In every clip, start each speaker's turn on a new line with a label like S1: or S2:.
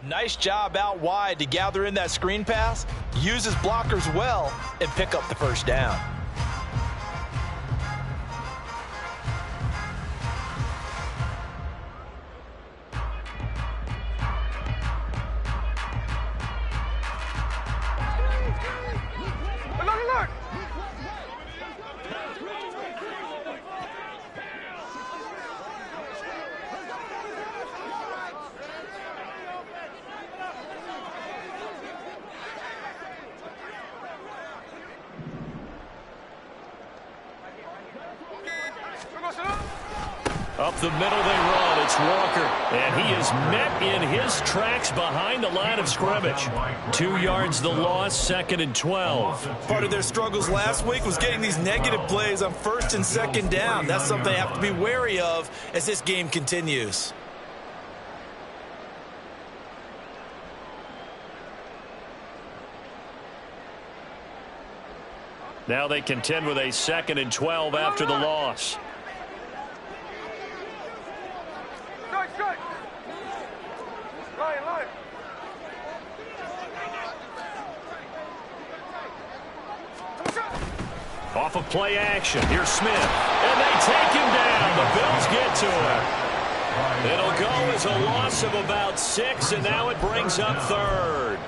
S1: But nice job out wide to gather in that screen pass, use his blockers well, and pick up the first down.
S2: Up the middle they run. It's Walker. And he is met in his tracks behind the line of scrimmage. 2 yards the loss, 2nd and 12.
S1: Part of their struggles last week was getting these negative plays on 1st and 2nd down. That's something they have to be wary of as this game continues.
S2: Now they contend with a 2nd and 12 after the loss. Off of play action. Here's Smith. And they take him down. The Bills get to him. It'll go as a loss of about 6, and now it brings up 3rd.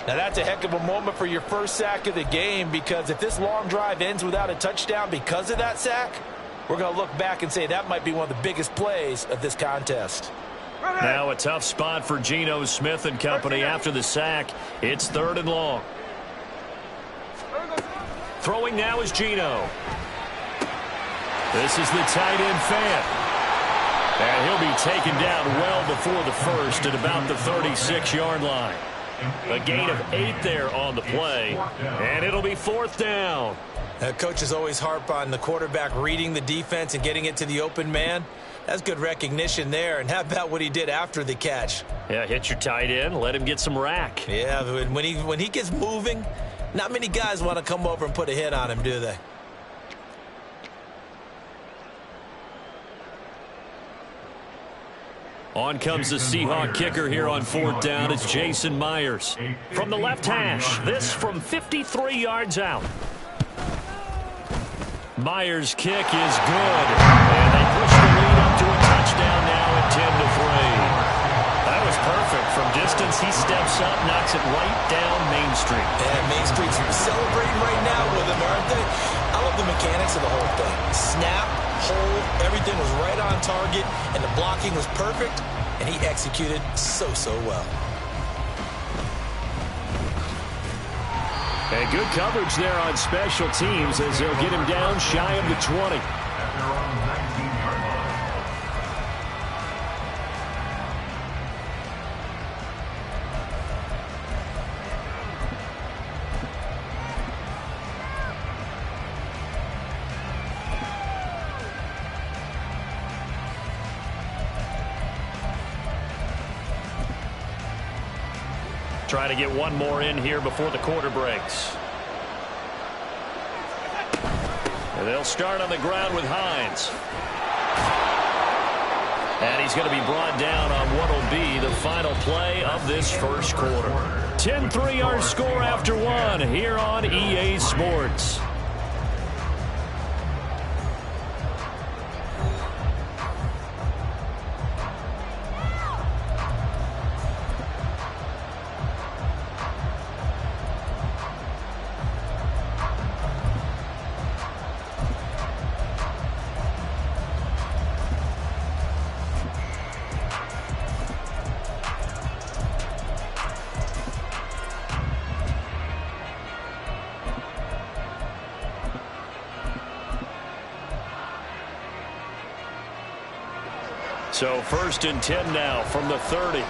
S1: Now that's a heck of a moment for your first sack of the game, because if this long drive ends without a touchdown because of that sack, we're going to look back and say that might be one of the biggest plays of this contest.
S2: Now a tough spot for Geno Smith and company after the sack. It's 3rd and long. Throwing now is Geno. This is the tight end fan. And he'll be taken down well before the first at about the 36-yard line. A gain of 8 there on the play. And it'll be 4th down.
S1: Coaches always harp on the quarterback reading the defense and getting it to the open man. That's good recognition there. And how about what he did after the catch?
S2: Yeah, hit your tight end. Let him get some rack.
S1: Yeah, when he gets moving, not many guys want to come over and put a hit on him, do they?
S2: On comes the Seahawk kicker here on 4th down. It's Jason Myers. From the left hash, this from 53 yards out. Myers' kick is good. And they push the lead up to a touchdown now at 10-3. That was perfect. From distance, he steps up, knocks it right down Main Street.
S1: And Main Street's celebrating right now with him, aren't they? I love the mechanics of the whole thing. Snap, hold, everything was right on target, and the blocking was perfect, and he executed so well.
S2: And good coverage there on special teams as they'll get him down shy of the 20. Try to get one more in here before the quarter breaks. And they'll start on the ground with Hines. And he's going to be brought down on what will be the final play of this first quarter. 10-3 our score after 1 here on EA Sports. So 1st and 10 now from the 30.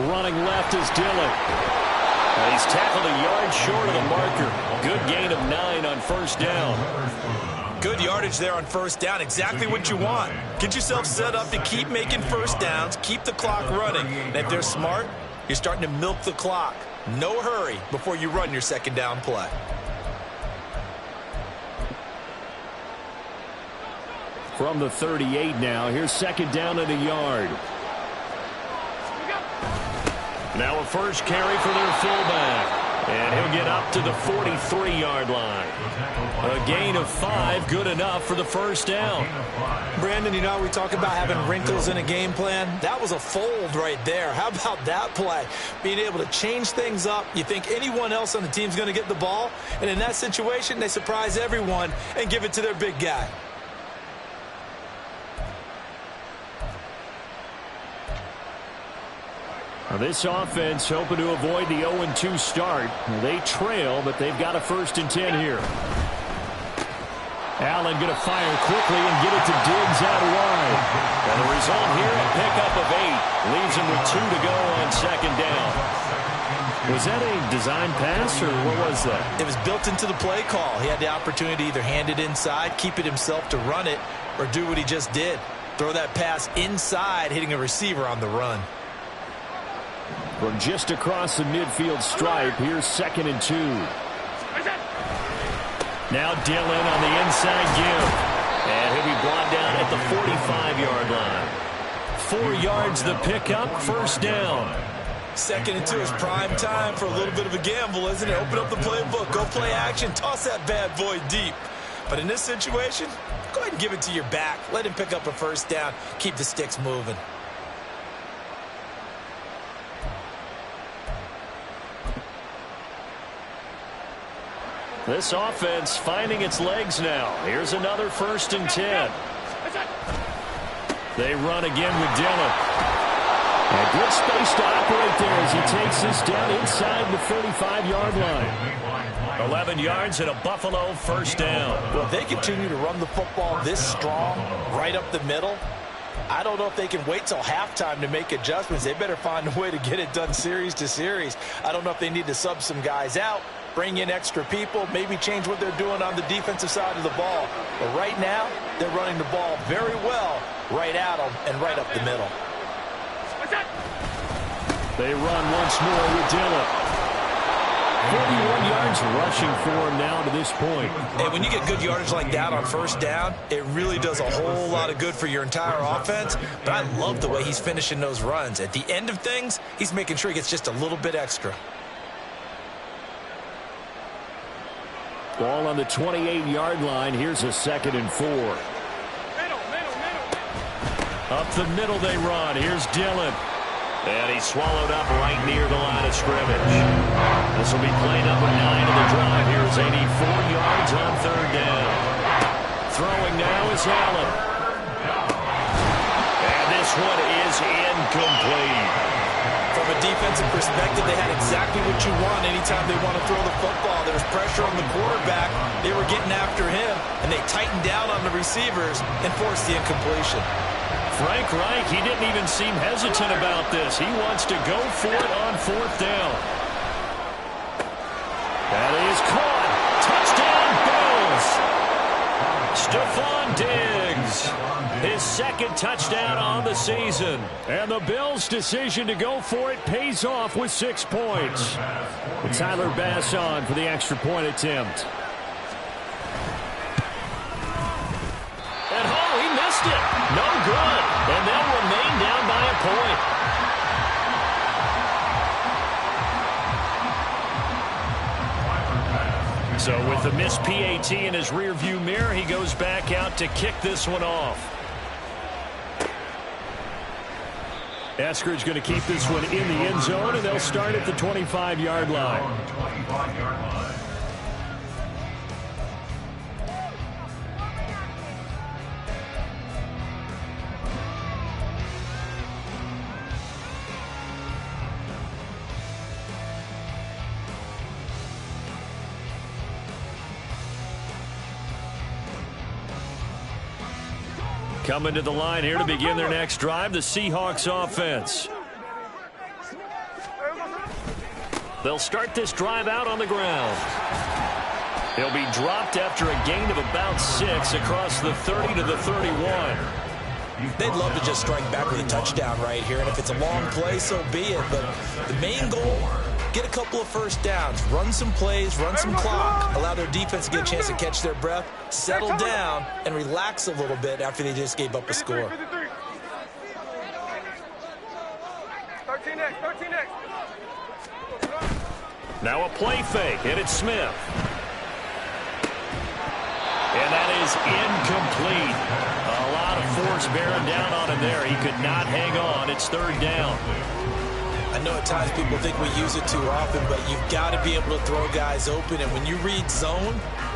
S2: Running left is Dillon. And he's tackled a yard short of the marker. Good gain of 9 on 1st down.
S1: Good yardage there on 1st down. Exactly what you want. Get yourself set up to keep making 1st downs, keep the clock running. And if they're smart, you're starting to milk the clock. No hurry before you run your 2nd down play.
S2: from the 38 now. Here's second down and a yard. Now a first carry for their fullback. And he'll get up to the 43-yard line. A gain of 5, good enough for the first down.
S1: Brandon, you know, we talk about having wrinkles in a game plan. That was a fold right there. How about that play? Being able to change things up. You think anyone else on the team's going to get the ball, and in that situation, they surprise everyone and give it to their big guy.
S2: Now this offense hoping to avoid the 0-2 start. They trail, but they've got a 1st and 10 here. Allen going to fire quickly and get it to Diggs out wide. And the result here, a pickup of 8. Leaves him with 2 to go on second down. Was that a design pass, or what was that?
S1: It was built into the play call. He had the opportunity to either hand it inside, keep it himself to run it, or do what he just did. Throw that pass inside, hitting a receiver on the run.
S2: From just across the midfield stripe, here's 2nd and 2. Now Dillon on the inside give. And he'll be brought down at the 45-yard line. 4 yards the pickup, 1st down.
S1: 2nd and 2 is prime time for a little bit of a gamble, isn't it? Open up the playbook, go play action, toss that bad boy deep. But in this situation, go ahead and give it to your back. Let him pick up a 1st down, keep the sticks moving.
S2: This offense finding its legs now. Here's another 1st and 10. They run again with Dillon. A good space to operate there as he takes this down inside the 35-yard line. 11 yards and a Buffalo 1st down.
S1: Well, if they continue to run the football this strong, right up the middle, I don't know if they can wait till halftime to make adjustments. They better find a way to get it done series to series. I don't know if they need to sub some guys out, bring in extra people, maybe change what they're doing on the defensive side of the ball. But right now, they're running the ball very well right at them and right up the middle.
S2: They run once more with Dillon. 41 yards rushing for him now to this point.
S1: And when you get good yardage like that on 1st down, it really does a whole lot of good for your entire offense. But I love the way he's finishing those runs. At the end of things, he's making sure he gets just a little bit extra.
S2: Ball on the 28-yard line. Here's a 2nd and 4. Up the middle they run. Here's Dillon. And he's swallowed up right near the line of scrimmage. This will be play number 9 of the drive. Here's 84 yards on 3rd down. Throwing now is Allen. And this one is incomplete.
S1: From a defensive perspective, they had exactly what you want anytime they want to throw the football. There was pressure on the quarterback. They were getting after him, and they tightened down on the receivers and forced the incompletion.
S2: Frank Reich, he didn't even seem hesitant about this. He wants to go for it on 4th down. That is caught. Touchdown, Bills. Stephon Diggs. His 2nd touchdown on the season. And the Bills' decision to go for it pays off with 6 points. And Tyler Bass on for the extra point attempt. It. No good. And they'll remain down by a point. So with the missed PAT in his rearview mirror, he goes back out to kick this one off. Eskridge going to keep this one in the end zone, and they'll start at the 25-yard line. Coming to the line here to begin their next drive, the Seahawks offense. They'll start this drive out on the ground. He'll be dropped after a gain of about 6 across the 30 to the 31.
S1: They'd love to just strike back with a touchdown right here, and if it's a long play, so be it. But the main goal Get a couple of first downs, run some plays, run some clock, allow their defense to get a chance to catch their breath, settle down, and relax a little bit after they just gave up a score.
S3: 13X.
S2: Now a play fake, and it's Smith. And that is incomplete. A lot of force bearing down on him there. He could not hang on. It's third down.
S1: I know at times people think we use it too often, but you've got to be able to throw guys open. And when you read zone,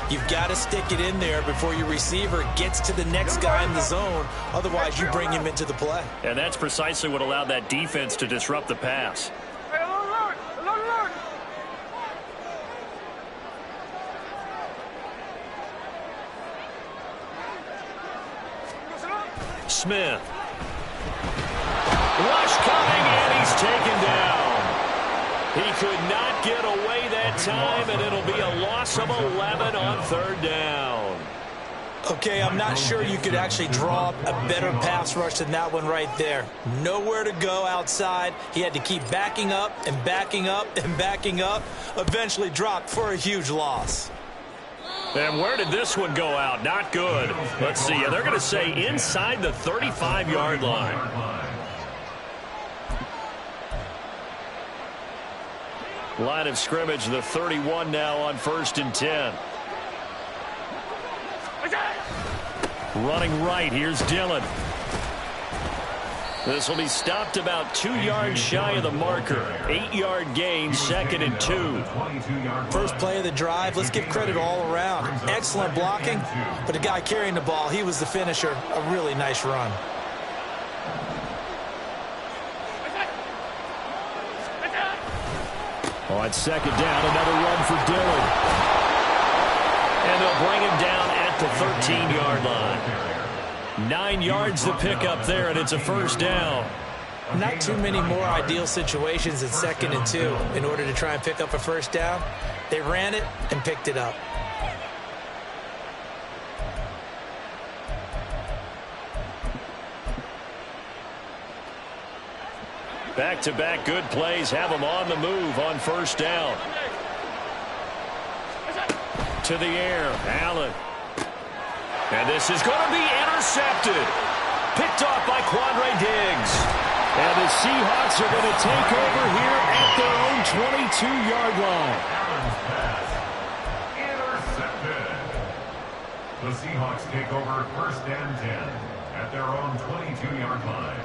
S1: you've got to stick it in there before your receiver gets to the next guy in the zone. Otherwise, you bring him into the play.
S2: And that's precisely what allowed that defense to disrupt the pass. Smith. Rush coming, and he's taken down. He could not get away that time, and it'll be a loss of 11 on third down.
S1: Okay, I'm not sure you could actually draw up a better pass rush than that one right there. Nowhere to go outside. He had to keep backing up and backing up and backing up. Eventually dropped for a huge loss.
S2: And where did this one go out? Not good. Let's see. They're going to say inside the 35-yard line. Line of scrimmage, the 31 now on 1st and 10. Running right, here's Dillon. This will be stopped about 2 yards shy of the marker. 8-yard gain, 2nd and 2.
S1: First play of the drive, let's give credit all around. Excellent blocking, but the guy carrying the ball, he was the finisher. A really nice run.
S2: On 2nd down, another run for Dillon. And they'll bring him down at the 13-yard line. 9 yards to pick up there, and it's a first down.
S1: Not too many more ideal situations in 2nd and 2 in order to try and pick up a first down. They ran it and picked it up.
S2: Back-to-back good plays have them on the move on first down. To the air, Allen. And this is going to be intercepted. Picked off by Quandre Diggs. And the Seahawks are going to take over here at their own 22-yard line.
S3: Intercepted. The Seahawks take over 1st and 10 at their own 22-yard line.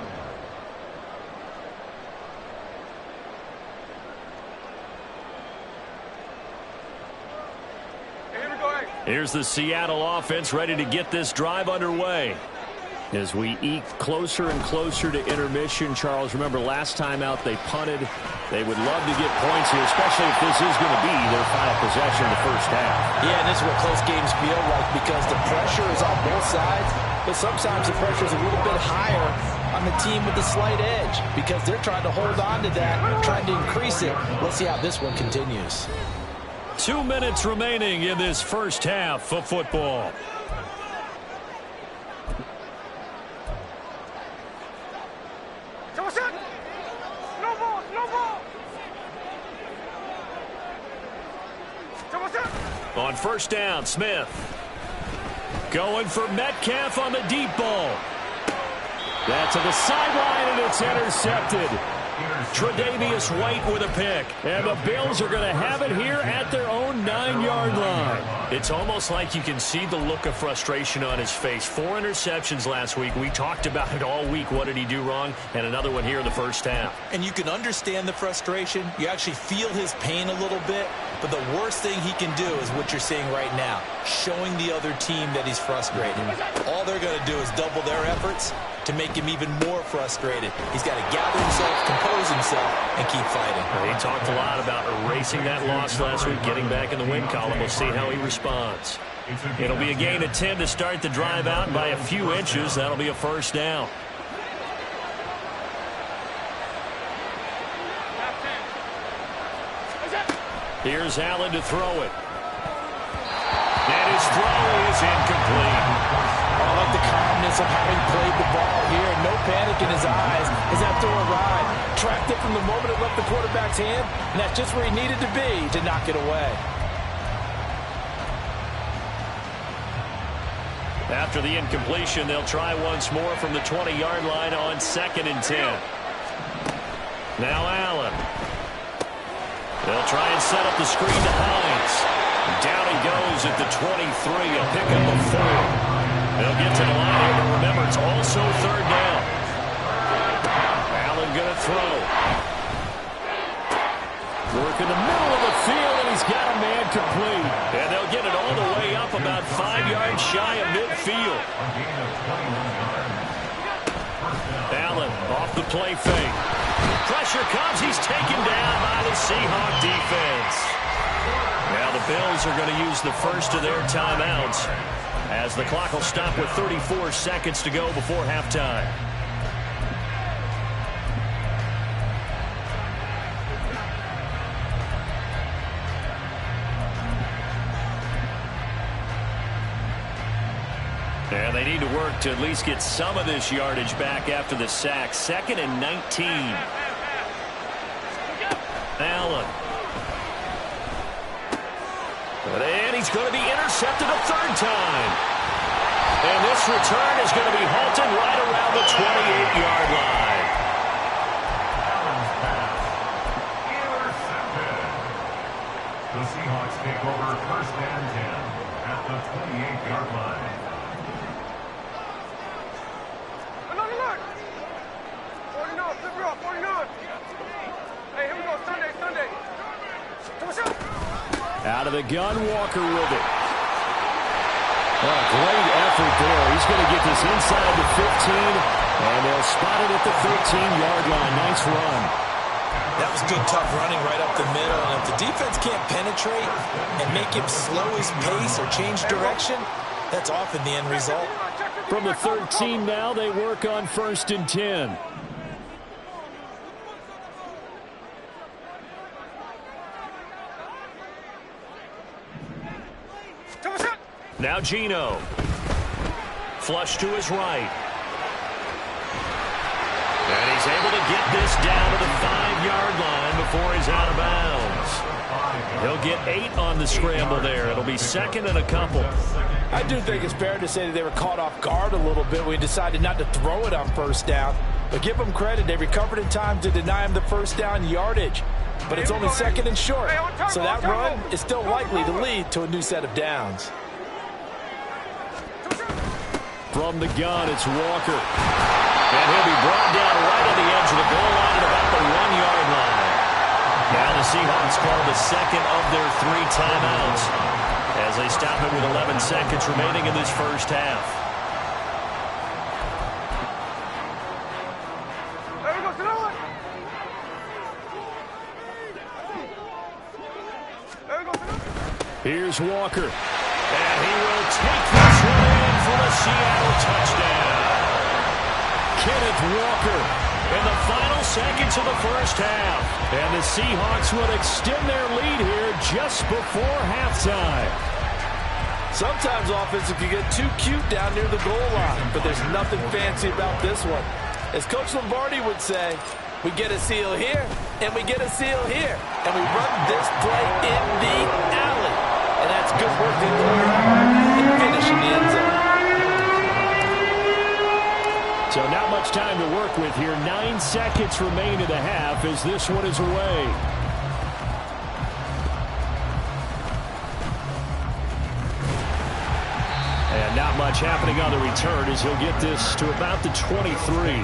S2: Here's the Seattle offense ready to get this drive underway. As we eke closer and closer to intermission, Charles, remember last time out they punted. They would love to get points here, especially if this is going to be their final possession of the first half.
S1: Yeah, and this is what close games feel like because the pressure is on both sides, but sometimes the pressure is a little bit higher on the team with the slight edge because they're trying to hold on to that, trying to increase it. Let's see how this one continues.
S2: 2 minutes remaining in this first half of football. On first down, Smith. Going for Metcalf on the deep ball. That's to the sideline, and it's intercepted. Tre'Davious White with a pick. And the Bills are going to have it here at their own 9-yard line. It's almost like you can see the look of frustration on his face. 4 interceptions last week. We talked about it all week. What did he do wrong? And another one here in the first half.
S1: And you can understand the frustration. You actually feel his pain a little bit. But the worst thing he can do is what you're seeing right now, showing the other team that he's frustrated. All they're going to do is double their efforts to make him even more frustrated. He's got to gather himself, compose himself, and keep fighting.
S2: He talked a lot about erasing that loss last week, getting back in the win column. We'll see how he responds. It'll be a gain of 10 to start the drive out, and by a few inches, that'll be a first down. Here's Allen to throw it. And his throw is incomplete.
S1: I like the calmness of having played the ball here. No panic in his eyes as that throw arrived. Tracked it from the moment it left the quarterback's hand, and that's just where he needed to be to knock it away.
S2: After the incompletion, they'll try once more from the 20-yard line on 2nd and 10. Now Allen. They'll try and set up the screen to Hines. Down he goes at the 23, a pickup of 4. They'll get to the line here, but remember, it's also 3rd down. Allen going to throw. Work in the middle of the field, and he's got a man complete. And they'll get it all the way up about 5 yards shy of midfield. Allen off the play fake. Pressure comes. He's taken down by the Seahawk defense. Now the Bills are going to use the first of their timeouts as the clock will stop with 34 seconds to go before halftime. And they need to work to at least get some of this yardage back after the sack. 2nd and 19. Allen. And he's going to be intercepted a 3rd time. And this return is going to be halted right around the 28-yard line.
S3: The Seahawks take over 1st and 10 at the 28-yard line.
S2: Out of the gun, Walker with it. Oh, great effort there. He's going to get this inside the 15, and they'll spot it at the 13-yard line. Nice run.
S1: That was good, tough running right up the middle. And if the defense can't penetrate and make him slow his pace or change direction, that's often the end result.
S2: From the 13 now, they work on 1st and 10. Now Geno. Flush to his right. And he's able to get this down to the 5-yard line before he's out of bounds. He'll get 8 on the scramble there. It'll be 2nd and a couple.
S1: I do think it's fair to say that they were caught off guard a little bit when we decided not to throw it on 1st down. But give them credit. They recovered in time to deny him the 1st down yardage. But it's only 2nd and short. So that run is still likely to lead to a new set of downs.
S2: From the gun, it's Walker. And he'll be brought down right on the edge of the goal line at about the 1-yard line. Now the Seahawks call the 2nd of their 3 timeouts as they stop it with 11 seconds remaining in this first half. Here's Walker. And he will take this one in for the Seattle touchdown. Kenneth Walker in the final seconds of the first half. And the Seahawks will extend their lead here just before halftime.
S1: Sometimes offense can get too cute down near the goal line, but there's nothing fancy about this one. As Coach Lombardi would say, we get a seal here, and we get a seal here. And we run this play in the alley. And that's good work in and finish in the end zone.
S2: So not much time to work with here. 9 seconds remain in the half as this one is away. And not much happening on the return as he'll get this to about the 23.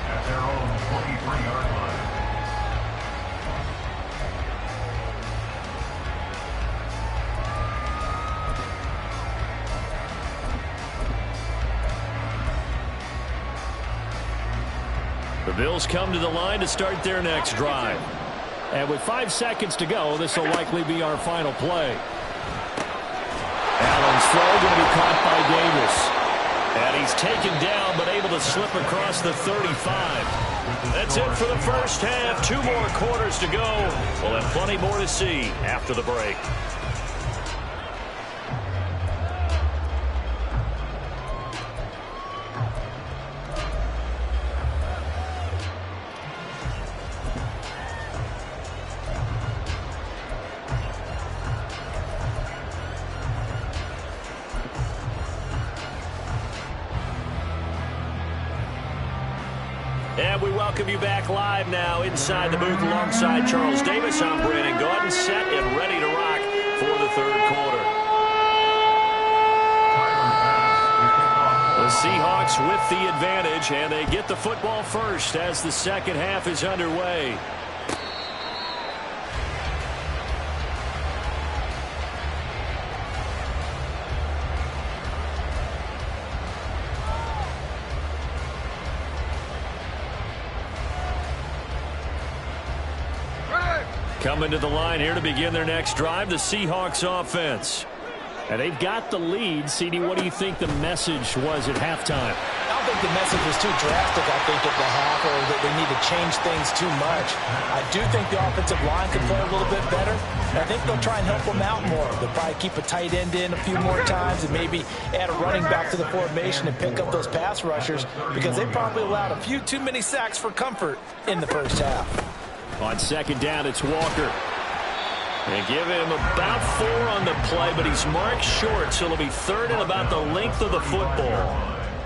S3: At their own 23-yard line.
S2: The Bills come to the line to start their next drive. And with 5 seconds to go, this will likely be our final play. Allen's throw going to be caught by Davis. And he's taken down but able to slip across the 35. That's it for the first half. 2 more quarters to go. We'll have plenty more to see after the break. And we welcome you back live now inside the booth alongside Charles Davis. I'm Brandon Gaudin, set and ready to rock for the third quarter. The Seahawks with the advantage, and they get the football first as the second half is underway. Coming to the line here to begin their next drive, the Seahawks offense.
S4: And they've got the lead. CD, what do you think the message was at halftime?
S1: I don't think the message was too drastic, I think, at the half, or that they need to change things too much. I do think the offensive line could play a little bit better. And I think they'll try and help them out more. They'll probably keep a tight end in a few more times and maybe add a running back to the formation and pick up those pass rushers, because they probably allowed a few too many sacks for comfort in the first half.
S2: On second down, it's Walker. They give him about 4 on the play, but he's marked short, so it'll be third and about the length of the football.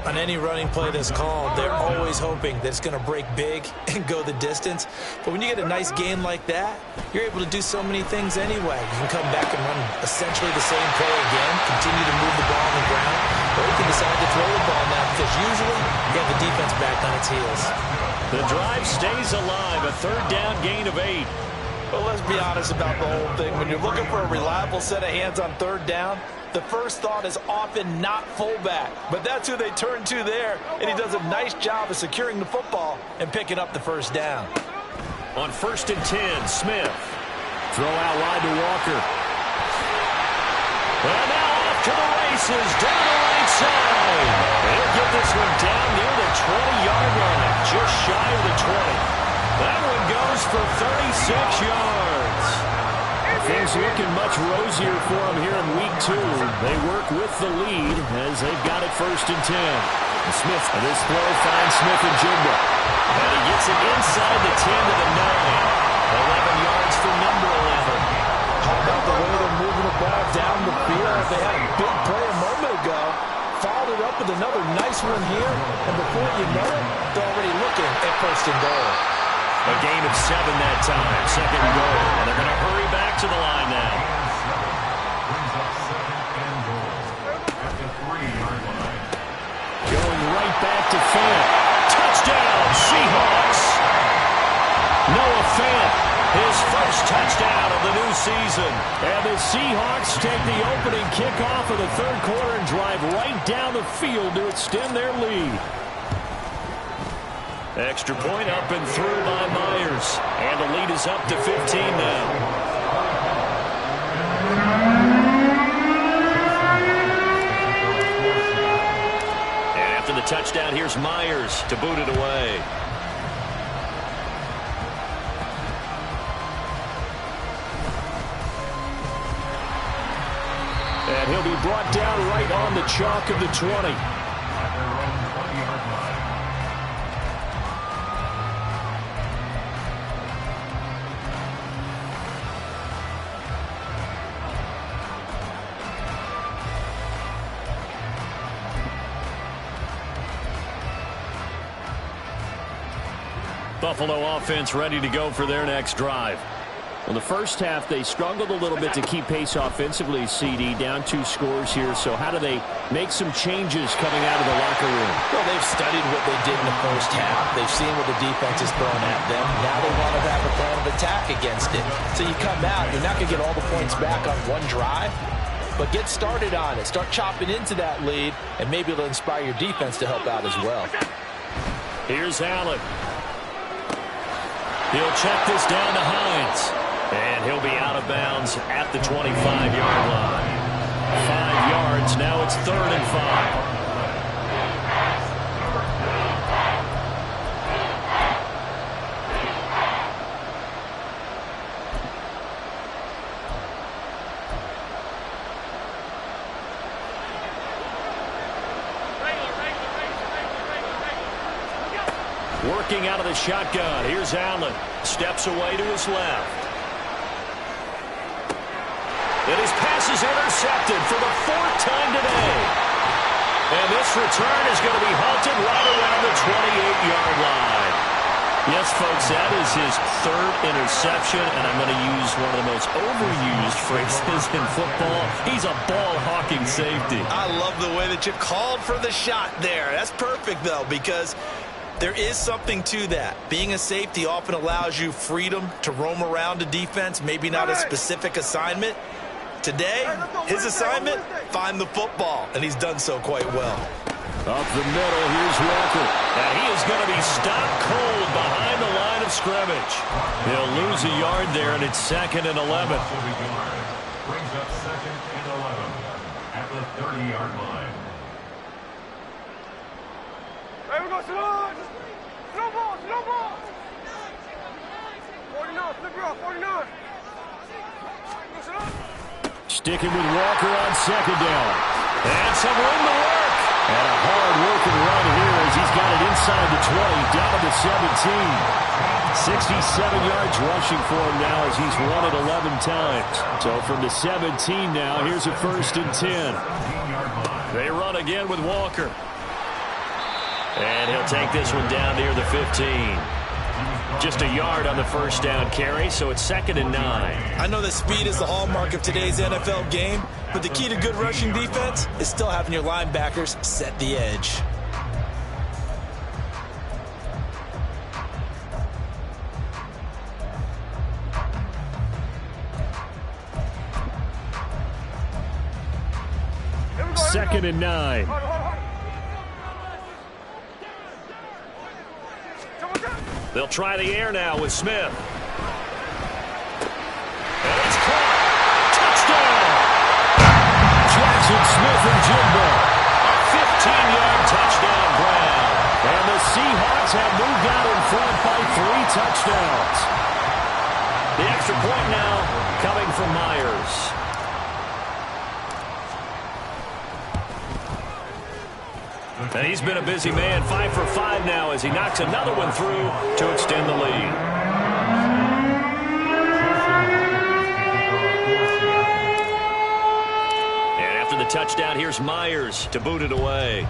S1: On any running play that's called, they're always hoping that it's going to break big and go the distance. But when you get a nice gain like that, you're able to do so many things anyway. You can come back and run essentially the same play again, continue to move the ball on the ground, or you can decide to throw the ball now, because usually you have the defense back on its heels.
S2: The drive stays alive, a third down gain of 8.
S1: Well, let's be honest about the whole thing. When you're looking for a reliable set of hands on third down, the first thought is often not fullback. But that's who they turn to there, and he does a nice job of securing the football and picking up the first down.
S2: On 1st and 10, Smith. Throw out wide to Walker. And now off to the races, down the right side. They'll get this one down near the 20-yard line, just shy of the 20. That one goes for 36 yards. Things looking much rosier for them here in week 2. They work with the lead as they've got it 1st and 10. Smith, and this throw finds Smith and Jigba. And he gets it inside the 10 to the 9. 11 yards for number 11.
S1: How about the way they're moving the ball down the field? They had a big play a moment ago. Followed it up with another nice one here. And before you know it, they're already looking at 1st and goal.
S2: A gain of 7 that time. 2nd and goal. And they're going to hurry back to the line now.
S4: Going right back to Fant. Touchdown, Seahawks!
S2: Noah Fant, his first touchdown of the new season.
S4: And the Seahawks take the opening kickoff of the third quarter and drive right down the field to extend their lead.
S2: Extra point up and through by Myers. And the lead is up to 15 now. And after the touchdown, here's Myers to boot it away.
S4: And he'll be brought down right on the chalk of the 20.
S2: Buffalo offense ready to go for their next drive.
S4: Well, the first half, they struggled a little bit to keep pace offensively, CD, down 2 scores here. So how do they make some changes coming out of the locker room?
S1: Well, they've studied what they did in the first half. They've seen what the defense is throwing at them. Now they want to have a plan of attack against it. So you come out, you're not going to get all the points back on one drive, but get started on it. Start chopping into that lead, and maybe it'll inspire your defense to help out as well.
S2: Here's Allen. He'll check this down to Hines. And he'll be out of bounds at the 25-yard line. 5 yards. Now it's 3rd and 5. Working out of the shotgun. Here's Allen. Steps away to his left. And his pass is intercepted for the 4th time today. And this return is going to be halted right around the 28-yard line. Yes, folks, that is his third interception, and I'm going to use one of the most overused phrases in football. He's a ball-hawking safety.
S1: I love the way that you called for the shot there. That's perfect, though, because there is something to that. Being a safety often allows you freedom to roam around a defense, maybe not a specific assignment. Today, his assignment, find the football, and he's done so quite well.
S4: Up the middle, here's Walker.
S2: And he is going to be stopped cold behind the line of scrimmage. He'll lose a yard there, and it's 2nd and 11.
S3: Brings up 2nd and 11 at the 30-yard line.
S5: Hey, we go slow. Slow ball, slow ball. 49, flip it off, 49. Go slow.
S4: Sticking with Walker on 2nd down.
S2: And some room to work.
S4: And a hard-working run here as he's got it inside the 20, down to the 17. 67 yards rushing for him now as he's run it 11 times. So from the 17 now, here's a 1st and 10.
S2: They run again with Walker. And he'll take this one down near the 15. Just a yard on the 1st down carry, so it's 2nd and 9.
S1: I know that speed is the hallmark of today's NFL game, but the key to good rushing defense is still having your linebackers set the edge.
S4: Second and 9.
S2: They'll try the air now with Smith. And it's caught. Touchdown!
S4: Jackson Smith and Jigba.
S2: A 15-yard touchdown grab.
S4: And the Seahawks have moved out in front by 3 touchdowns.
S2: The extra point now coming from Myers. And he's been a busy man, 5 for 5 now as he knocks another one through to extend the lead. And after the touchdown, here's Myers to boot it away.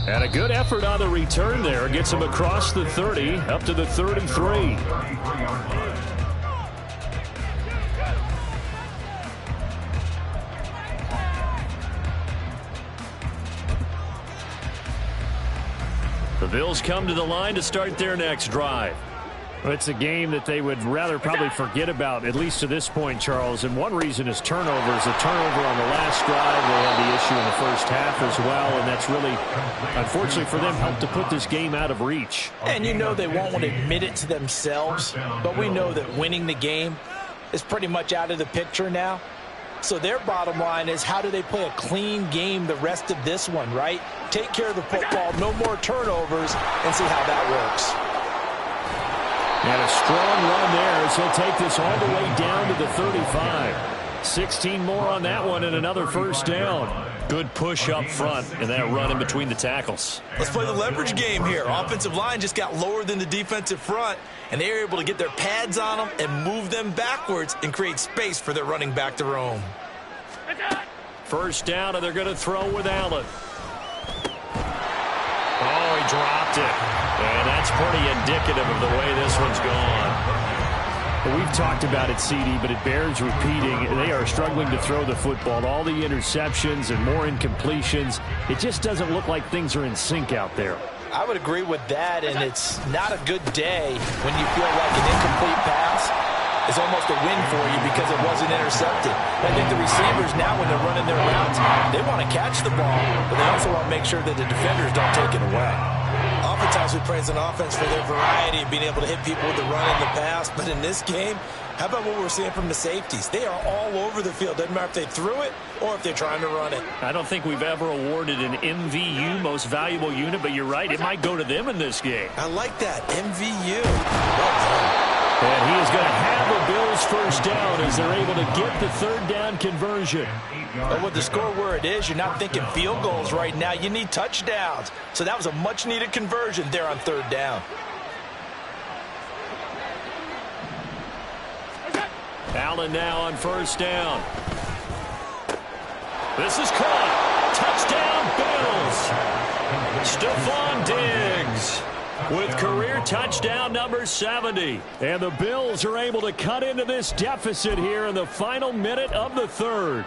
S4: And a good effort on the return there. Gets him across the 30, up to the 33.
S2: The Bills come to the line to start their next drive.
S4: Well, it's a game that they would rather probably forget about, at least to this point, Charles. And one reason is turnovers. A turnover on the last drive. They had the issue in the first half as well. And that's really, unfortunately for them, helped to put this game out of reach.
S1: And you know they won't want to admit it to themselves, but we know that winning the game is pretty much out of the picture now. So their bottom line is, how do they play a clean game the rest of this one, right? Take care of the football, no more turnovers, and see how that works.
S4: And a strong run there as he'll take this all the way down to the 35. 16 more on that one and another 1st down.
S2: Good push up front and that run in between the tackles.
S1: Let's play the leverage game here. Offensive line just got lower than the defensive front, and they were able to get their pads on them and move them backwards and create space for their running back to roam.
S2: 1st down, and they're going to throw with Allen. Oh, he dropped it. And that's pretty indicative of the way this one's gone.
S4: We've talked about it, CD, but it bears repeating. They are struggling to throw the football. All the interceptions and more incompletions. It just doesn't look like things are in sync out there.
S1: I would agree with that, and it's not a good day when you feel like an incomplete pass is almost a win for you because it wasn't intercepted. I think the receivers now, when they're running their routes, they want to catch the ball, but they also want to make sure that the defenders don't take it away. Oftentimes we praise an offense for their variety of being able to hit people with the run and the pass, but in this game, how about what we're seeing from the safeties? They are all over the field. Doesn't matter if they threw it or if they're trying to run it.
S2: I don't think we've ever awarded an MVU, most valuable unit, but you're right, it might go to them in this game.
S1: I like that, MVU. Well done.
S4: And he is going to have the Bills 1st down as they're able to get the 3rd down conversion.
S1: But with the score where it is, you're not thinking field goals right now. You need touchdowns. So that was a much-needed conversion there on 3rd down.
S2: Allen now on 1st down. This is caught. Touchdown, Bills. Stephon Diggs with career touchdown number 70.
S4: And the Bills are able to cut into this deficit here in the final minute of the third.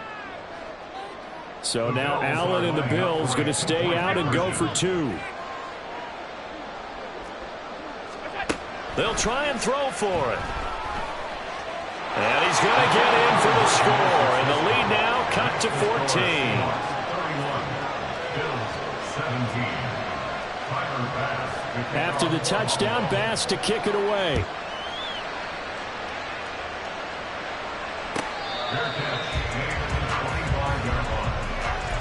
S4: So now Allen and the Bills going to stay out and go for 2.
S2: They'll try and throw for it. And he's going to get in for the score. And the lead now cut to 14.
S3: 31. Bills 17.
S4: After the touchdown, Bass to kick it away.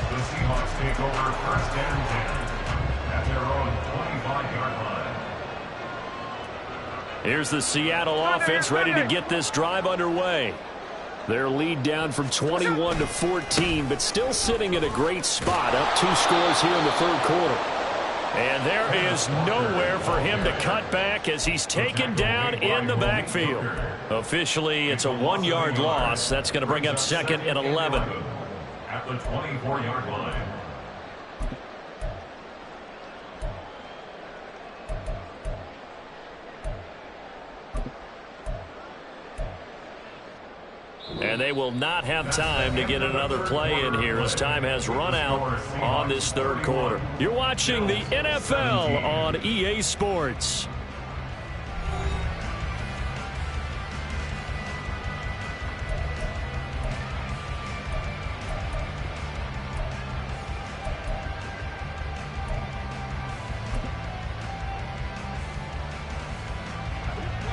S3: The Seahawks take over first and 10 at their own 25-yard line.
S2: Here's the Seattle offense ready to get this drive underway.
S4: Their lead down from 21 to 14, but still sitting in a great spot, up 2 scores here in the third quarter.
S2: And there is nowhere for him to cut back as he's taken down in the backfield. Officially, it's a 1-yard loss. That's going to bring up 2nd and 11.
S3: At the 24-yard line.
S2: And they will not have time to get another play in here as time has run out on this third quarter. You're watching the NFL on EA Sports.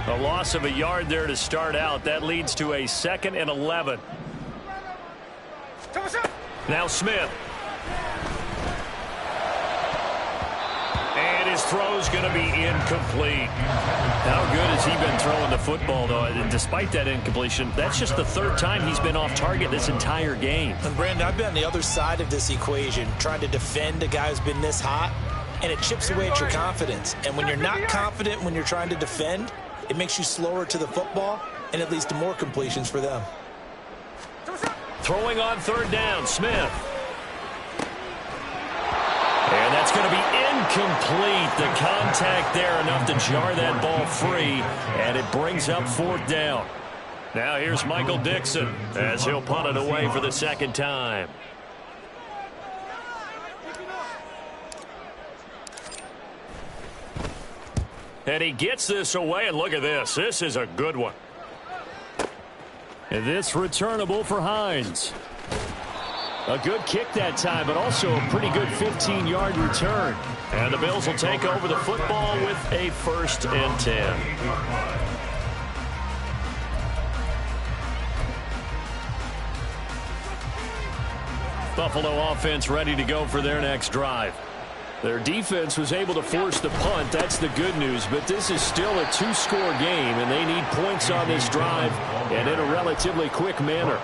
S2: A loss of a yard there to start out. That leads to a 2nd and 11. Now Smith. And his throw's going to be incomplete. How good has he been throwing the football, though? And despite that incompletion, that's just the 3rd time he's been off target this entire game.
S1: And Brandon, I've been on the other side of this equation, trying to defend a guy who's been this hot, and it chips away at your confidence. And when you're not confident when you're trying to defend, it makes you slower to the football, and it leads to more completions for them.
S2: Throwing on 3rd down, Smith. And that's going to be incomplete. The contact there enough to jar that ball free, and it brings up 4th down. Now here's Michael Dixon as he'll punt it away for the 2nd time. And he gets this away, and look at this. This is a good one.
S4: And this returnable for Hines. A good kick that time, but also a pretty good 15-yard return.
S2: And the Bills will take over the football with a 1st and 10. Buffalo offense ready to go for their next drive.
S4: Their defense was able to force the punt. That's the good news. But this is still a 2-score game, and they need points on this drive and in a relatively quick manner.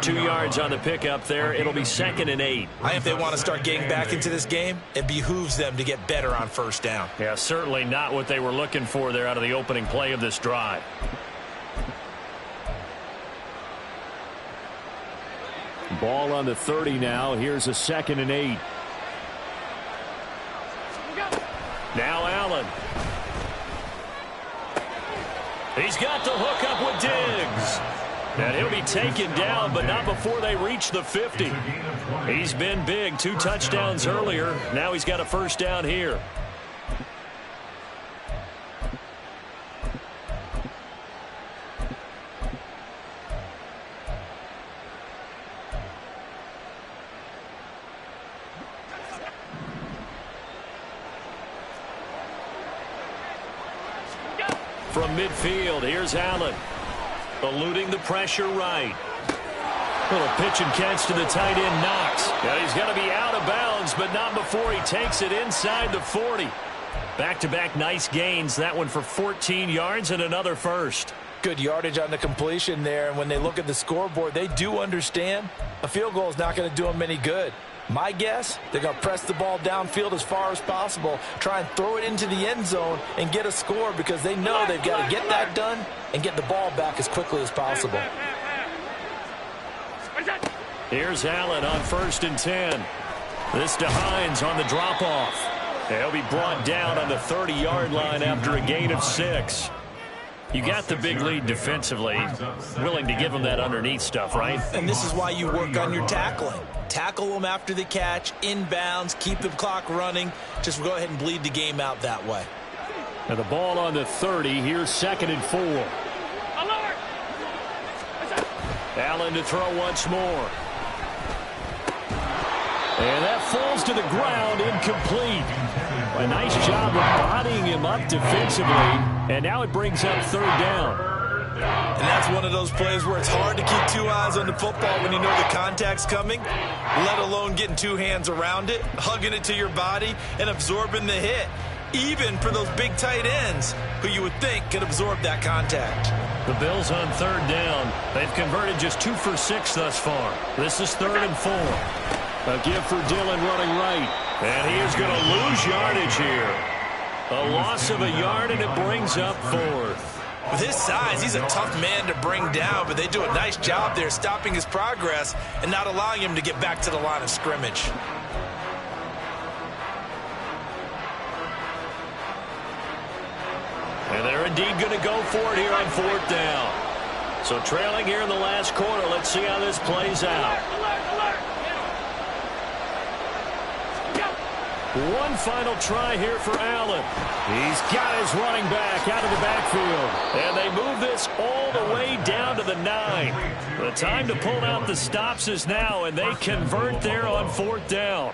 S2: 2 yards on the pickup there. It'll be 2nd and 8.
S1: I think if they want to start getting back into this game, it behooves them to get better on 1st down.
S2: Yeah, certainly not what they were looking for there out of the opening play of this drive.
S4: Ball on the 30 now. Here's a 2nd and 8.
S2: Now Allen. He's got the hook up with Diggs. And he'll be taken down, but not before they reach the 50. He's been big. 2 touchdowns earlier. Now he's got a 1st down here. From midfield, here's Allen. Eluding the pressure right. Little pitch and catch to the tight end, Knox. Yeah, he's going to be out of bounds, but not before he takes it inside the 40. Back-to-back nice gains. That one for 14 yards and another 1st.
S1: Good yardage on the completion there, and when they look at the scoreboard, they do understand a field goal is not going to do them any good. My guess, they're going to press the ball downfield as far as possible, try and throw it into the end zone and get a score because they know they've got to get that done and get the ball back as quickly as possible.
S2: Here's Allen on 1st and 10. This to Hines on the drop-off. He'll be brought down on the 30-yard line after a gain of 6. You got the big lead defensively. Willing to give them that underneath stuff, right?
S1: And this is why you work on your tackling. Tackle them after the catch, inbounds, keep the clock running. Just go ahead and bleed the game out that way.
S4: And the ball on the 30. Here's 2nd and 4. Allen to throw once more. And that falls to the ground, incomplete. A nice job of bodying him up defensively. And now it brings up 3rd down.
S1: And that's one of those plays where it's hard to keep 2 eyes on the football when you know the contact's coming, let alone getting 2 hands around it, hugging it to your body, and absorbing the hit. Even for those big tight ends who you would think could absorb that contact.
S2: The Bills on 3rd down. They've converted just 2 for 6 thus far. This is 3rd and 4.
S4: A give for Dillon running right.
S2: And he is going to lose yardage here. A loss of a yard, and it brings up 4th.
S1: With his size, he's a tough man to bring down, but they do a nice job there stopping his progress and not allowing him to get back to the line of scrimmage.
S2: And they're indeed going to go for it here on 4th down. So trailing here in the last quarter. Let's see how this plays out. One final try here for Allen.
S4: He's got his running back out of the backfield.
S2: And they move this all the way down to the 9. The time to pull out the stops is now, and they convert there on 4th down.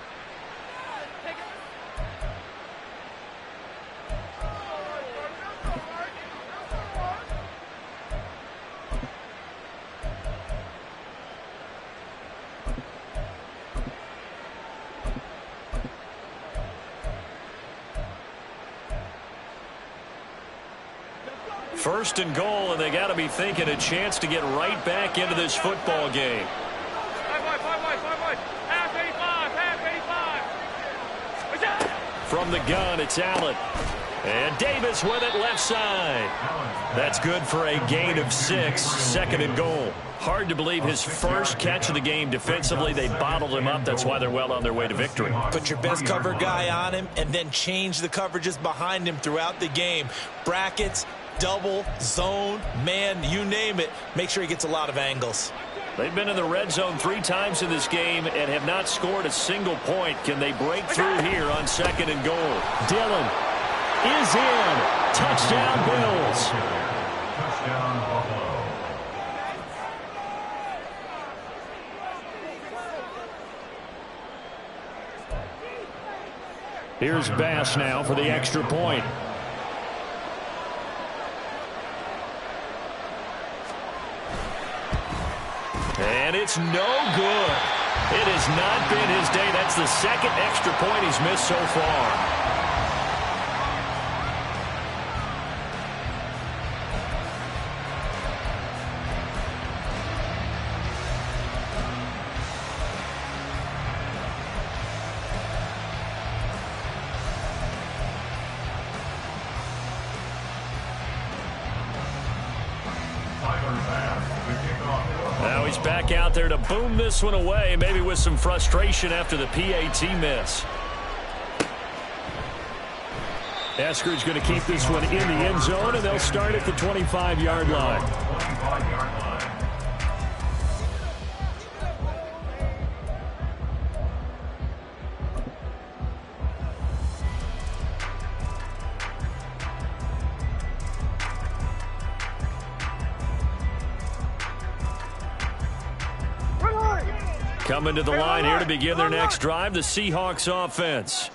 S2: First and goal, and they got to be thinking a chance to get right back into this football game. From the gun, it's Allen. And Davis with it left side. That's good for a gain of 6, 2nd and goal. Hard to believe his first catch of the game defensively. They bottled him up. That's why they're well on their way to victory.
S1: Put your best cover guy on him and then change the coverages behind him throughout the game. Brackets, double, zone, man, you name it. Make sure he gets a lot of angles.
S2: They've been in the red zone 3 times in this game and have not scored a single point. Can they break through here on 2nd and goal?
S4: Dillon is in. Touchdown, Bills.
S3: Touchdown, Buffalo.
S4: Here's Bass now for the extra point.
S2: And it's no good. It has not been his day. That's the 2nd extra point he's missed so far. Now he's back out there to boom this one away, maybe with some frustration after the PAT miss.
S4: Eskridge going to keep this one in the end zone, and they'll start at the 25-yard line.
S3: 25-yard line.
S2: Coming to the line here to begin their next drive, the Seahawks offense.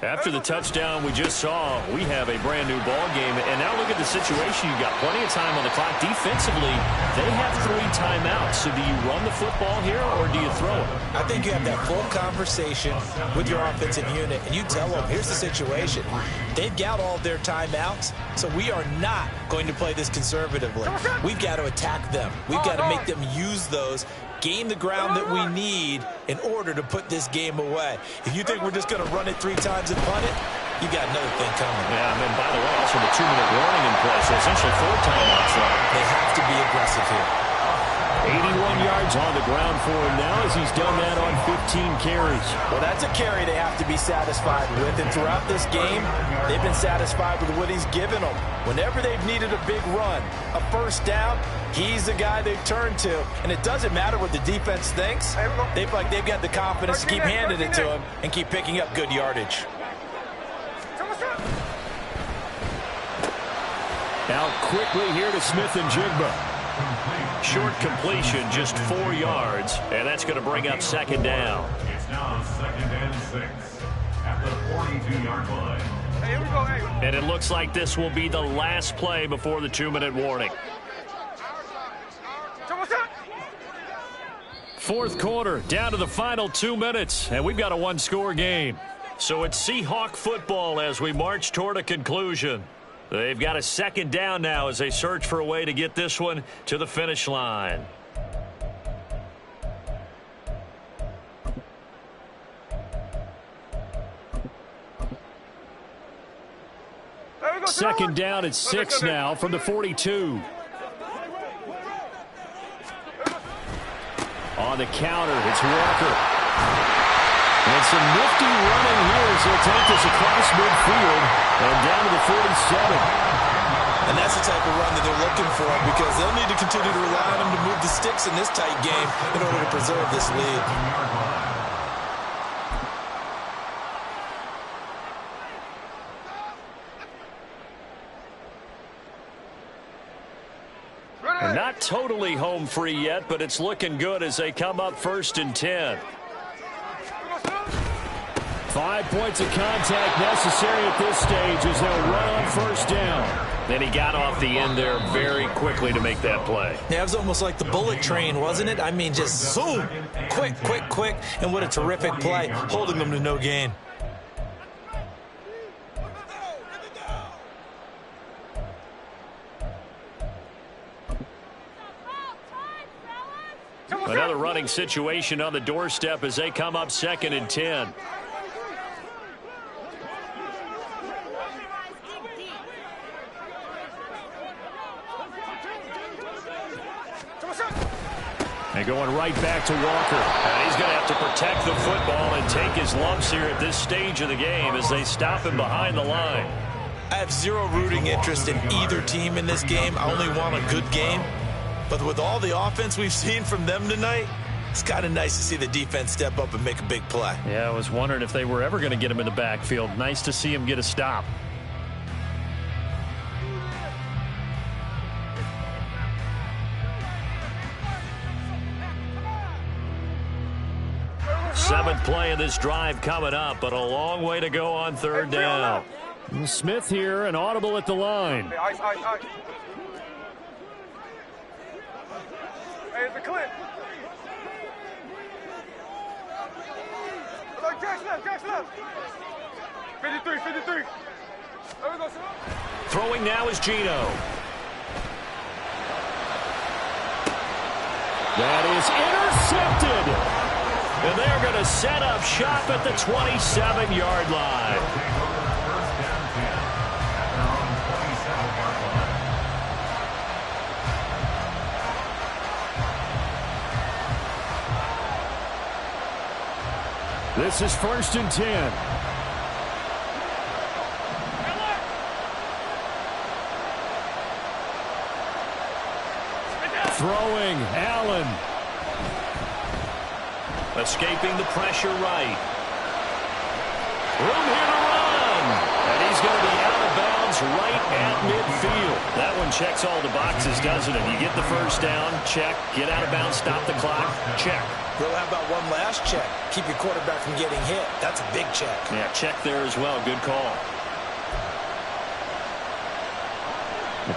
S2: After the touchdown we just saw, we have a brand new ball game. And now look at the situation. You've got plenty of time on the clock. Defensively, they have 3 timeouts. So do you run the football here or do you throw it?
S1: I think you have that full conversation with your offensive unit, and you tell them, here's the situation. They've got all their timeouts, so we are not going to play this conservatively. We've got to attack them. We've got to make them use those, gain the ground that we need in order to put this game away. If you think we're just going to run it 3 times and punt it, you got another thing coming.
S2: Yeah, and then by the way, also the 2-minute warning in play, so essentially 4 timeouts left.
S1: They have to be aggressive here.
S4: 81 yards on the ground for him now as he's done that on 15 carries.
S1: Well, that's a carry they have to be satisfied with. And throughout this game, they've been satisfied with what he's given them. Whenever they've needed a big run, a first down, he's the guy they've turned to. And it doesn't matter what the defense thinks. They've got the confidence to keep handing it to him and keep picking up good yardage.
S4: Out quickly here to Smith-Njigba.
S2: Short completion, just 4 yards, and that's going to bring up second down.
S3: It's now 2nd and 6 at the 42-yard line.
S5: Hey, here we go, hey.
S2: And it looks like this will be the last play before the 2-minute warning. Fourth quarter, down to the final 2 minutes, and we've got a one-score game. So it's Seahawk football as we march toward a conclusion. They've got a second down now as they search for a way to get this one to the finish line.
S4: Second down at 6 now from the 42. On the counter, it's Walker. And some nifty running here as he'll take this across midfield and down to the 47.
S1: And that's the type of run that they're looking for because they'll need to continue to rely on him to move the sticks in this tight game in order to preserve this lead.
S2: They're not totally home free yet, but it's looking good as they come up 1st and 10.
S4: 5 points of contact necessary at this stage as they'll run on first down.
S2: Then he got off the end there very quickly to make that play.
S1: Yeah, it was almost like the bullet train, wasn't it? I mean, just zoom, quick, quick, quick, and what a terrific play, holding them to no gain.
S2: Another running situation on the doorstep as they come up 2nd and 10.
S4: And going right back to Walker.
S2: And he's going to have to protect the football and take his lumps here at this stage of the game as they stop him behind the line.
S1: I have zero rooting interest in either team in this game. I only want a good game. But with all the offense we've seen from them tonight, it's kind of nice to see the defense step up and make a big play.
S2: Yeah, I was wondering if they were ever going to get him in the backfield. Nice to see him get a stop. Seventh play of this drive coming up, but a long way to go on 3rd down.
S4: Smith here, an audible at the line.
S5: Hey, ice, ice, ice. Hey, it's a clip. Like Jack's left. 53. There we go, sir.
S2: Throwing now is Geno.
S4: That is intercepted.
S2: And they're going to set up shop at the 27-yard line.
S4: This is 1st and 10. Throwing, Allen.
S2: Escaping the pressure right. Room here to run. And he's going to be out of bounds right at midfield. That one checks all the boxes, doesn't it? You get the first down, check. Get out of bounds, stop the clock, check.
S1: Well, how about one last check? Keep your quarterback from getting hit. That's a big check.
S2: Yeah, check there as well. Good call.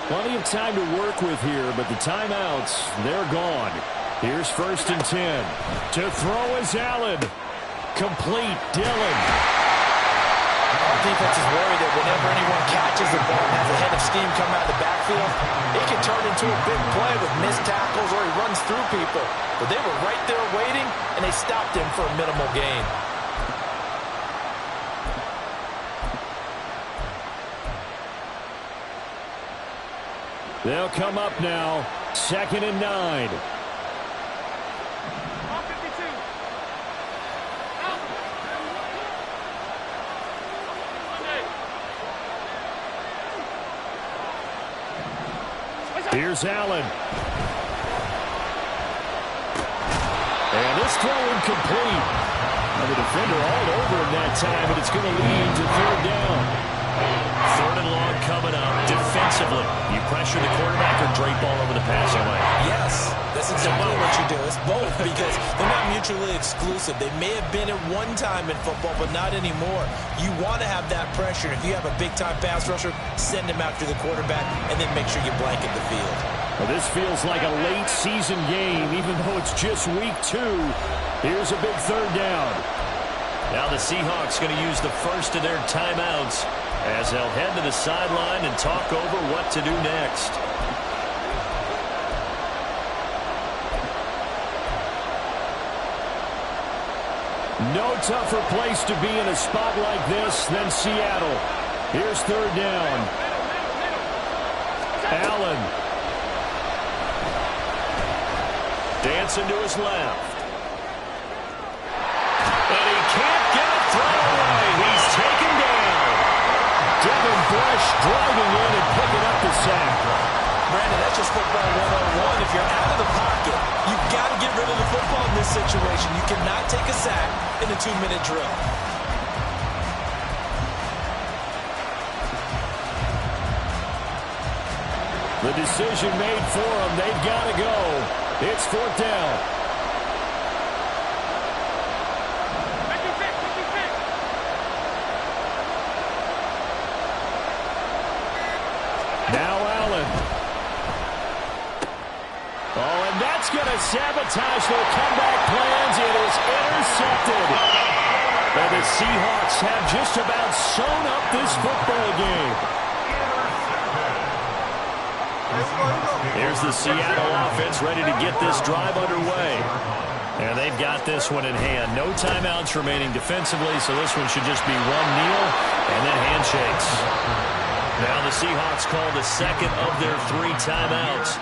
S4: Plenty of time to work with here, but the timeouts, they're gone. Here's 1st and 10. To throw is Allen. Complete, Dillon.
S1: Our defense is worried that whenever anyone catches the ball and has a head of steam come out of the backfield, it can turn into a big play with missed tackles or he runs through people. But they were right there waiting, and they stopped him for a minimal gain.
S4: They'll come up now, 2nd and 9. Here's Allen. And this throw incomplete. And the defender all over him that time, but it's going to lead to third down.
S2: Third and long coming up. Defensively, you pressure the quarterback or drape all over the passing lane?
S1: Yes, that's exactly what you do. It's both because they're not mutually exclusive. They may have been at one time in football, but not anymore. You want to have that pressure. If you have a big-time pass rusher, send him after the quarterback, and then make sure you blanket the field.
S4: Well, this feels like a late-season game, even though it's just week 2. Here's a big third down.
S2: Now the Seahawks going to use the first of their timeouts as they'll head to the sideline and talk over what to do next.
S4: No tougher place to be in a spot like this than Seattle. Here's third down. Allen.
S2: Dancing to his left. And he can't get a throw away. He's taken down.
S4: Devin Bush driving in and picking up the sack.
S1: Brandon, that's just football 101. If you're out of the pocket, you've got to get rid of the football in this situation. You cannot take a sack in a 2-minute drill.
S4: The decision made for them. They've got to go. It's fourth down. Now Allen. Oh, and that's going to sabotage their comeback plans. It is intercepted. And the Seahawks have just about sewn up this football game.
S2: Here's the Seattle offense ready to get this drive underway. And they've got this one in hand. No timeouts remaining defensively, so this one should just be one kneel and then handshakes. Now the Seahawks call the second of their 3 timeouts.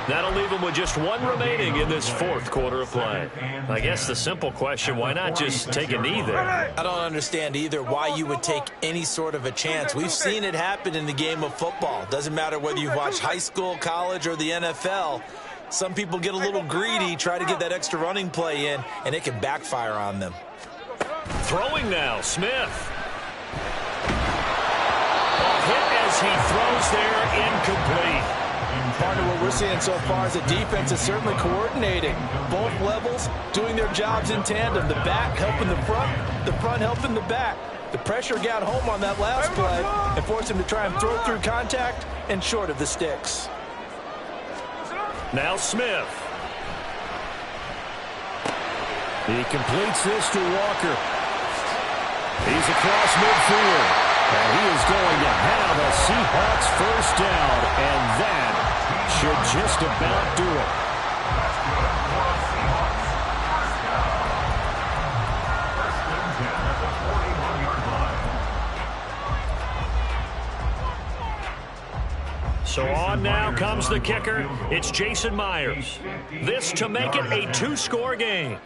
S2: That'll leave them with just one remaining in this fourth quarter of play. I guess the simple question, why not just take a knee there?
S1: I don't understand either why you would take any sort of a chance. We've seen it happen in the game of football. Doesn't matter whether you watch high school, college, or the NFL. Some people get a little greedy, try to get that extra running play in, and it can backfire on them.
S2: Throwing now, Smith. He throws there, incomplete.
S1: Partner, what we're seeing so far is the defense is certainly coordinating. Both levels doing their jobs in tandem. The back helping the front helping the back. The pressure got home on that last play and forced him to try and throw through contact and short of the sticks.
S2: Now Smith.
S4: He completes this to Walker. He's across midfield. And he is going to have a Seahawks first down, and that should just about do
S2: it. So on now comes the kicker. It's Jason Myers. This to make it a 2-score game.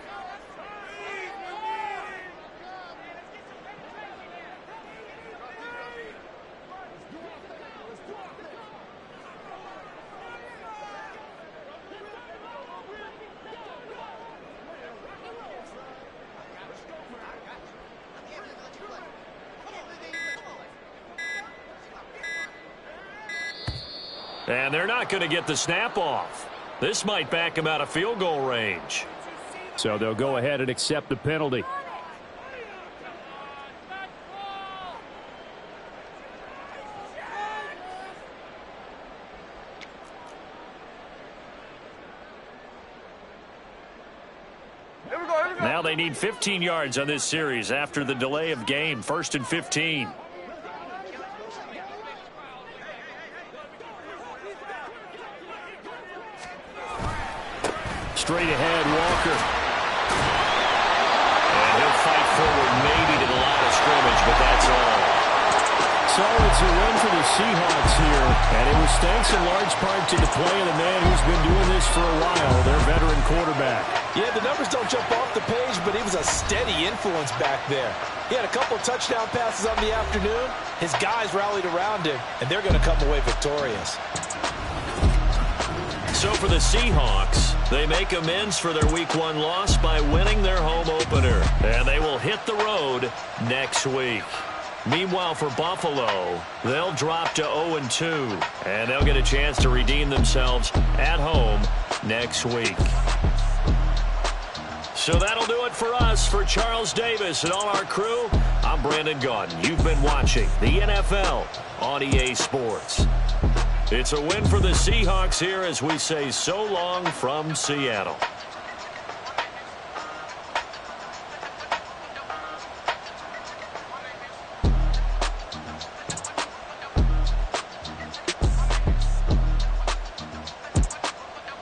S2: And they're not going to get the snap off. This might back them out of field goal range.
S4: So they'll go ahead and accept the penalty.
S2: Now they need 15 yards on this series after the delay of game. 1st and 15.
S4: Straight ahead, Walker.
S2: And he'll fight forward maybe to the line of scrimmage, but that's all.
S4: So it's a win for the Seahawks here, and it was thanks in large part to the play of the man who's been doing this for a while, their veteran quarterback.
S1: Yeah, the numbers don't jump off the page, but he was a steady influence back there. He had a couple touchdown passes on the afternoon. His guys rallied around him, and they're going to come away victorious.
S2: So for the Seahawks, they make amends for their Week 1 loss by winning their home opener. And they will hit the road next week. Meanwhile, for Buffalo, they'll drop to 0-2. And they'll get a chance to redeem themselves at home next week. So that'll do it for us. For Charles Davis and all our crew, I'm Brandon Gaudin. You've been watching the NFL on EA Sports. It's a win for the Seahawks here as we say so long from Seattle.